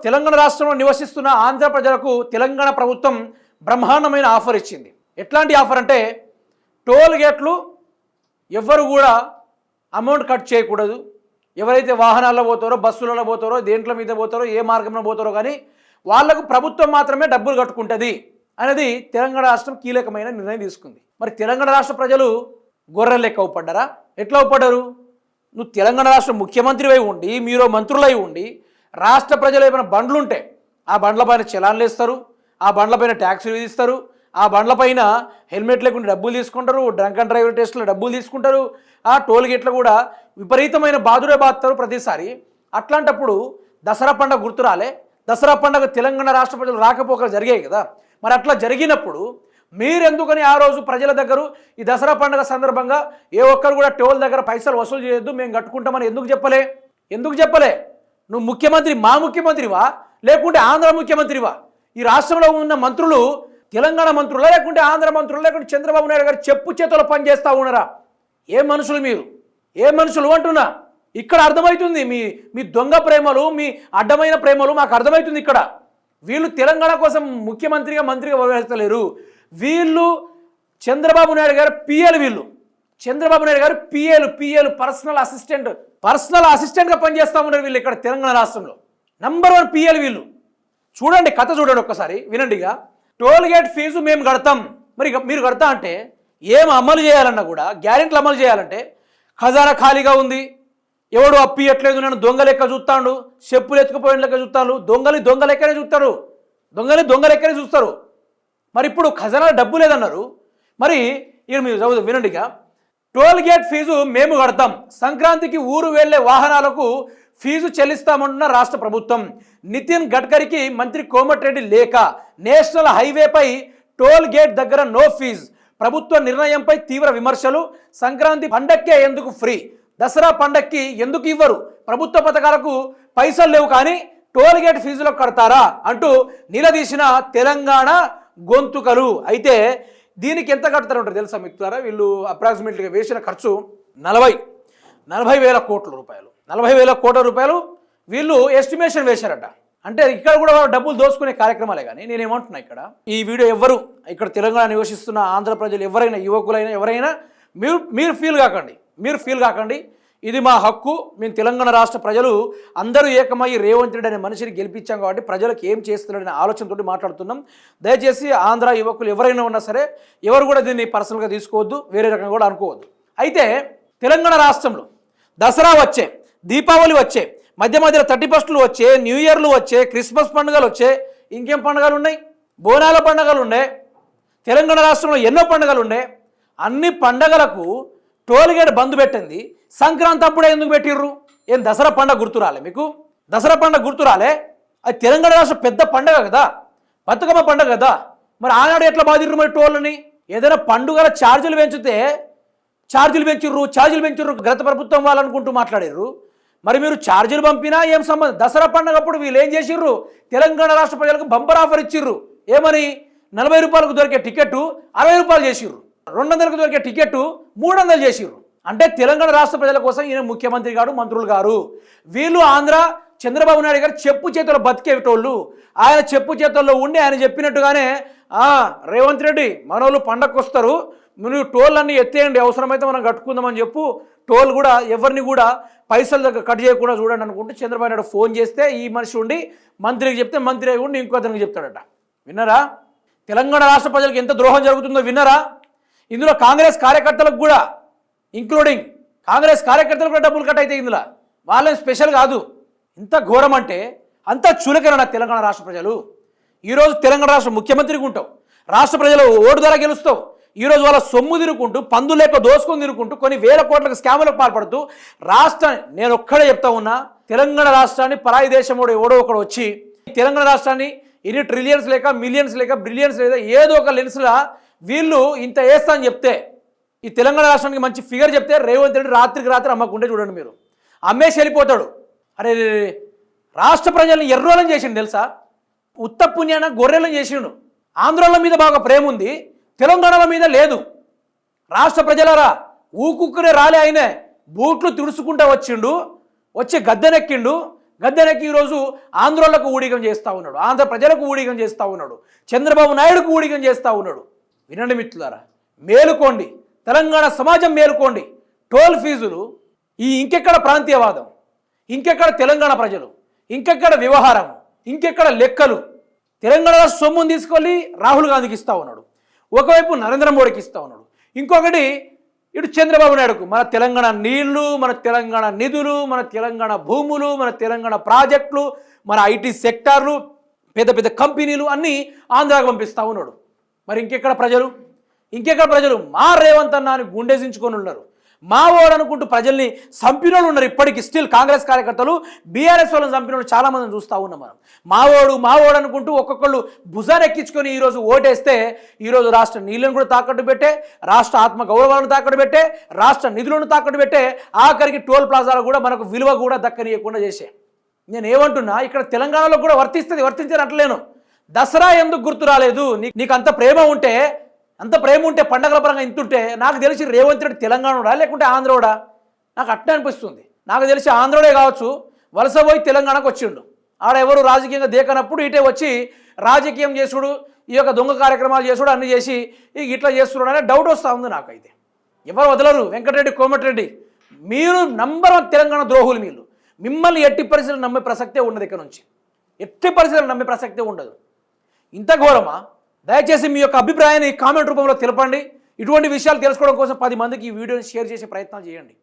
తెలంగాణ రాష్ట్రంలో నివసిస్తున్న ఆంధ్ర ప్రజలకు తెలంగాణ ప్రభుత్వం బ్రహ్మాండమైన ఆఫర్ ఇచ్చింది. ఎట్లాంటి ఆఫర్ అంటే టోల్ గేట్లు ఎవ్వరు కూడా అమౌంట్ కట్ చేయకూడదు. ఎవరైతే వాహనాల్లో పోతారో, బస్సులలో పోతారో, దేంట్ల మీద పోతారో, ఏ మార్గంలో పోతారో కానీ వాళ్లకు ప్రభుత్వం మాత్రమే డబ్బులు కట్టుకుంటుంది అనేది తెలంగాణ రాష్ట్రం కీలకమైన నిర్ణయం తీసుకుంది. మరి తెలంగాణ రాష్ట్ర ప్రజలు గొర్రెలు లెక్క అవుపడ్డారా? ఎట్లా అవుపడ్డారు? నువ్వు తెలంగాణ రాష్ట్ర ముఖ్యమంత్రివై ఉండి, మీరు మంత్రులై ఉండి, రాష్ట్ర ప్రజలు ఏమైనా బండ్లు ఉంటే ఆ బండ్లపైన చలాన్లు వేస్తారు, ఆ బండ్లపైన ట్యాక్సులు విధిస్తారు, ఆ బండ్లపైన హెల్మెట్ లేకుండా డబ్బులు తీసుకుంటారు, డ్రంక్ అండ్ డ్రైవర్ టెస్టులు డబ్బులు తీసుకుంటారు, ఆ టోల్ గేట్లు కూడా విపరీతమైన బాధుడే బాధతారు ప్రతిసారి. అట్లాంటప్పుడు దసరా పండుగ గుర్తురాలే? దసరా పండుగ తెలంగాణ రాష్ట్ర ప్రజలు రాకపోకలు జరిగాయి కదా. మరి అట్లా జరిగినప్పుడు మీరెందుకని ఆ రోజు ప్రజల దగ్గర ఈ దసరా పండుగ సందర్భంగా ఏ ఒక్కరు కూడా టోల్ దగ్గర పైసలు వసూలు చేయొద్దు, మేము కట్టుకుంటామని ఎందుకు చెప్పలే? నువ్వు ముఖ్యమంత్రి, మా ముఖ్యమంత్రివా లేకుంటే ఆంధ్ర ముఖ్యమంత్రివా? ఈ రాష్ట్రంలో ఉన్న మంత్రులు తెలంగాణ మంత్రులా లేకుంటే ఆంధ్ర మంత్రులు లేకుంటే చంద్రబాబు నాయుడు గారు చెప్పు చేతుల్లో పనిచేస్తూ ఉన్నారా? ఏ మనుషులు మీరు? ఏ మనుషులు అంటున్నా? ఇక్కడ అర్థమవుతుంది మీ దొంగ ప్రేమలు, మీ అడ్డమైన ప్రేమలు మాకు అర్థమవుతుంది. ఇక్కడ వీళ్ళు తెలంగాణ కోసం ముఖ్యమంత్రిగా మంత్రిగా వ్యవహరిస్తలేరు. వీళ్ళు చంద్రబాబు నాయుడు గారు పిఏలు, వీళ్ళు చంద్రబాబు నాయుడు గారు పిఏలు పర్సనల్ అసిస్టెంట్గా పనిచేస్తూ ఉన్నారు వీళ్ళు ఇక్కడ తెలంగాణ రాష్ట్రంలో. నంబర్ 1 పిఏలు వీళ్ళు. చూడండి, కథ చూడండి ఒక్కసారి, వినండిగా. టోల్ గేట్ ఫీజు మేము కడతాం. మరి మీరు కడతా అంటే ఏం అమలు చేయాలన్నా కూడా, గ్యారెంటీలు అమలు చేయాలంటే ఖజానా ఖాళీగా ఉంది, ఎవడు అప్పియట్లేదు, నన్ను దొంగ లెక్క చూస్తాడు, చెప్పులు ఎత్తుకుపోయిన లెక్క చూస్తాడు, దొంగ లెక్కనే చూస్తారు, దొంగ లెక్కనే చూస్తారు. మరి ఇప్పుడు ఖజానా డబ్బు లేదన్నారు. మరి ఇక మీరు వినండిగా. టోల్ గేట్ ఫీజు మేము కడతాం, సంక్రాంతికి ఊరు వెళ్లే వాహనాలకు ఫీజు చెల్లిస్తామంటున్న రాష్ట్ర ప్రభుత్వం. నితిన్ గడ్కరీకి మంత్రి కోమటిరెడ్డి లేఖ. నేషనల్ హైవేపై టోల్ గేట్ దగ్గర నో ఫీజు. ప్రభుత్వ నిర్ణయంపై తీవ్ర విమర్శలు. సంక్రాంతి పండక్కే ఎందుకు ఫ్రీ, దసరా పండక్కి ఎందుకు ఇవ్వరు, ప్రభుత్వ పథకాలకు పైసలు లేవు కానీ టోల్ గేట్ ఫీజులకు కడతారా అంటూ నిలదీసిన తెలంగాణ గొంతుకలు. అయితే దీనికి ఎంత కడతారంటారు తెలుసా మిత్రులారా? వీళ్ళు అప్రాక్సిమేట్లీగా వేసిన ఖర్చు 40 వేల కోట్ల రూపాయలు. 40 వేల కోట్ల రూపాయలు వీళ్ళు ఎస్టిమేషన్ వేశారట. అంటే ఇక్కడ కూడా డబ్బులు దోసుకునే కార్యక్రమాలే. కానీ నేనేమంటున్నా, ఇక్కడ ఈ వీడియో ఎవరు ఇక్కడ తెలంగాణ నివసిస్తున్న ఆంధ్ర ప్రజలు ఎవరైనా, యువకులైనా ఎవరైనా మీరు ఫీల్ కాకండి. ఇది మా హక్కు. మేము తెలంగాణ రాష్ట్ర ప్రజలు అందరూ ఏకమయ్యి రేవంత్ రెడ్డి అనే మనిషిని గెలిపించాం కాబట్టి ప్రజలకు ఏం చేస్తున్నాడనే ఆలోచనతో మాట్లాడుతున్నాం. దయచేసి ఆంధ్ర యువకులు ఎవరైనా ఉన్నా సరే ఎవరు కూడా దీన్ని పర్సనల్గా తీసుకోవద్దు, వేరే రకంగా కూడా అనుకోవద్దు. అయితే తెలంగాణ రాష్ట్రంలో దసరా వచ్చే, దీపావళి వచ్చే, మధ్యలో 31లు వచ్చే, న్యూ ఇయర్లు వచ్చే, క్రిస్మస్ పండుగలు వచ్చే, ఇంకేం పండుగలు ఉన్నాయి, బోనాల పండుగలు ఉండే, తెలంగాణ రాష్ట్రంలో ఎన్నో పండుగలు ఉండే. అన్ని పండుగలకు టోల్ గేట్ బంద్ పెట్టింది. సంక్రాంతి అప్పుడే ఎందుకు పెట్టిర్రు? ఏం దసరా పండుగ గుర్తురాలే మీకు? దసరా పండుగ గుర్తురాలే? అది తెలంగాణ రాష్ట్ర పెద్ద పండుగ కదా, బతుకమ్మ పండుగ కదా. మరి ఆనాడు ఎట్లా బాధిర్రు మరి టోల్ని? ఏదైనా పండుగల ఛార్జీలు పెంచిర్రు గత ప్రభుత్వం వాళ్ళు అనుకుంటూ మాట్లాడారు. మరి మీరు ఛార్జీలు పంపినా ఏం సంబంధం? దసరా పండుగ అప్పుడు వీళ్ళు ఏం చేసిర్రు? తెలంగాణ రాష్ట్ర ప్రజలకు బంపర్ ఆఫర్ ఇచ్చిర్రు. ఏమని? 40 రూపాయలకు దొరికే టికెట్ 60 రూపాయలు చేసిర్రు, 200లకు దొరికే టికెట్ 300 చేసిర్రు. అంటే తెలంగాణ రాష్ట్ర ప్రజల కోసం ఈయన ముఖ్యమంత్రి గారు, మంత్రులు గారు, వీళ్ళు ఆంధ్ర చంద్రబాబు నాయుడు గారు చెప్పు చేతుల్లో బతికేటోళ్ళు. ఆయన చెప్పు చేతుల్లో ఉండి ఆయన చెప్పినట్టుగానే రేవంత్ రెడ్డి మనోళ్ళు పండగకు వస్తారు, నువ్వు టోల్ అన్నీ ఎత్తేయండి, అవసరమైతే మనం కట్టుకుందామని చెప్పు. టోల్ కూడా ఎవరిని కూడా పైసలు దగ్గర కట్ చేయకుండా చూడండి అనుకుంటే చంద్రబాబు నాయుడు ఫోన్ చేస్తే ఈ మనిషి ఉండి మంత్రికి చెప్తే మంత్రి ఉండి ఇంకో అతనికి చెప్తాడట. విన్నారా? తెలంగాణ రాష్ట్ర ప్రజలకు ఎంత ద్రోహం జరుగుతుందో విన్నారా? ఇందులో కాంగ్రెస్ కార్యకర్తలకు కూడా, ఇంక్లూడింగ్ కాంగ్రెస్ కార్యకర్తలకు కూడా డబ్బులు కట్ అయితే ఇందులో వాళ్ళని స్పెషల్ కాదు. ఇంత ఘోరం అంటే అంత చులకన తెలంగాణ రాష్ట్ర ప్రజలు. ఈరోజు తెలంగాణ రాష్ట్ర ముఖ్యమంత్రికి ఉంటావు, రాష్ట్ర ప్రజలు ఓటు ద్వారా గెలుస్తావు. ఈరోజు వాళ్ళ సొమ్ము తిరుకుంటూ, పందు లేక దోసుకొని తిరుకుంటూ, కొన్ని వేల కోట్లకు స్కాములకు పాల్పడుతూ రాష్ట్రాన్ని, నేను ఒక్కడే చెప్తా ఉన్నా, తెలంగాణ రాష్ట్రాన్ని పరాయి దేశం ఎవడో ఒకడు వచ్చి తెలంగాణ రాష్ట్రాన్ని ఇన్ని ట్రిలియన్స్ లేక, మిలియన్స్ లేక, బ్రిలియన్స్ లేదా ఏదో ఒక లెన్స్లా వీళ్ళు ఇంత వేస్తా అని చెప్తే, ఈ తెలంగాణ రాష్ట్రానికి మంచి ఫిగర్ చెప్తే రేవంత్ రెడ్డి రాత్రికి రాత్రి అమ్మకుంటే చూడండి మీరు, అమ్మేసి వెళ్ళిపోతాడు. అరే రాష్ట్ర ప్రజల్ని ఎర్రోళ్ళని చేసిండు తెలుసా? ఉత్త పుణ్యాన గొర్రెలను చేసిండు. ఆంధ్రోళ్ళ మీద బాగా ప్రేమ ఉంది, తెలంగాణల మీద లేదు. రాష్ట్ర ప్రజలరా, ఊకుక్కునే రాలే ఆయనే, బూట్లు తుడుచుకుంటూ వచ్చిండు, వచ్చి గద్దెనెక్కిండు, గద్దెనెక్కి ఈరోజు ఆంధ్రోళ్లకు ఊడిగం చేస్తూ ఉన్నాడు, ఆంధ్ర ప్రజలకు ఊడిగం చేస్తూ ఉన్నాడు, చంద్రబాబు నాయుడుకు ఊడిగం చేస్తూ ఉన్నాడు. వినండి మిత్రులారా, మేలుకోండి, తెలంగాణ సమాజం మేలుకోండి. టోల్ ఫీజులు, ఈ ఇంకెక్కడ ప్రాంతీయవాదం, ఇంకెక్కడ తెలంగాణ ప్రజలు, ఇంకెక్కడ వ్యవహారం, ఇంకెక్కడ లెక్కలు. తెలంగాణ సొమ్మును తీసుకెళ్ళి రాహుల్ గాంధీకి ఇస్తూ ఉన్నాడు, ఒకవైపు నరేంద్ర మోడీకి ఇస్తూ ఉన్నాడు, ఇంకొకటి ఇటు చంద్రబాబు నాయుడుకు. మన తెలంగాణ నీళ్లు, మన తెలంగాణ నిధులు, మన తెలంగాణ భూములు, మన తెలంగాణ ప్రాజెక్టులు, మన ఐటీ సెక్టార్లు, పెద్ద పెద్ద కంపెనీలు అన్నీ ఆంధ్రాకు పంపిస్తూ ఉన్నాడు. మరి ఇంకెక్కడ ప్రజలు మా రేవంత్ అన్న అని గుండెసించుకొని ఉన్నారు. మావోడు అనుకుంటూ ప్రజల్ని చంపినోళ్ళు ఉన్నారు. ఇప్పటికీ స్టిల్ కాంగ్రెస్ కార్యకర్తలు, బీఆర్ఎస్ వాళ్ళని చంపినోళ్ళు చాలామందిని చూస్తూ ఉన్నాం మనం. మావోడు అనుకుంటూ ఒక్కొక్కళ్ళు భుజాన్ని ఎక్కించుకొని ఈరోజు ఓటేస్తే ఈరోజు రాష్ట్ర నీళ్ళను కూడా తాకట్టు పెట్టే, రాష్ట్ర ఆత్మ గౌరవాలను తాకట్టు పెట్టే, రాష్ట్ర నిధులను తాకట్టు పెట్టే, ఆఖరికి టోల్ ప్లాజాలు కూడా మనకు విలువ కూడా దక్కనీయకుండా చేసే. నేను ఏమంటున్నా, ఇక్కడ తెలంగాణలో కూడా వర్తించని అంటలేను. దసరా ఎందుకు గుర్తు రాలేదు? నీకు అంత ప్రేమ ఉంటే పండగల పరంగా ఇంతుంటే, నాకు తెలిసి రేవంత్ రెడ్డి తెలంగాణోడా లేకుంటే ఆంధ్రోడా? నాకు అట్నే అనిపిస్తుంది. నాకు తెలిసి ఆంధ్రోడే కావచ్చు, వలస పోయి తెలంగాణకు వచ్చిండు. ఆడ ఎవరు రాజకీయంగా దేకనప్పుడు ఇటే వచ్చి రాజకీయం చేసుడు, ఈ యొక్క దొంగ కార్యక్రమాలు చేసుడు, అన్ని చేసి ఇట్లా చేస్తున్నాడు అనే డౌట్ వస్తూ ఉంది నాకైతే. ఎవరు వదలరు. వెంకటరెడ్డి, కోమటిరెడ్డి, మీరు నంబర్ 1 తెలంగాణ ద్రోహులు. మిమ్మల్ని ఎట్టి పరిస్థితులు నమ్మే ప్రసక్తే ఉండదు. ఇక్కడ నుంచి ఎట్టి పరిస్థితులు నమ్మే ప్రసక్తే ఉండదు. ఇంత ఘోరమా? దయచేసి మీ యొక్క అభిప్రాయాన్ని కామెంట్ రూపంలో తెలపండి. ఇటువంటి విషయాలు తెలుసుకోవడం కోసం 10 మందికి ఈ వీడియోని షేర్ చేసే ప్రయత్నం చేయండి.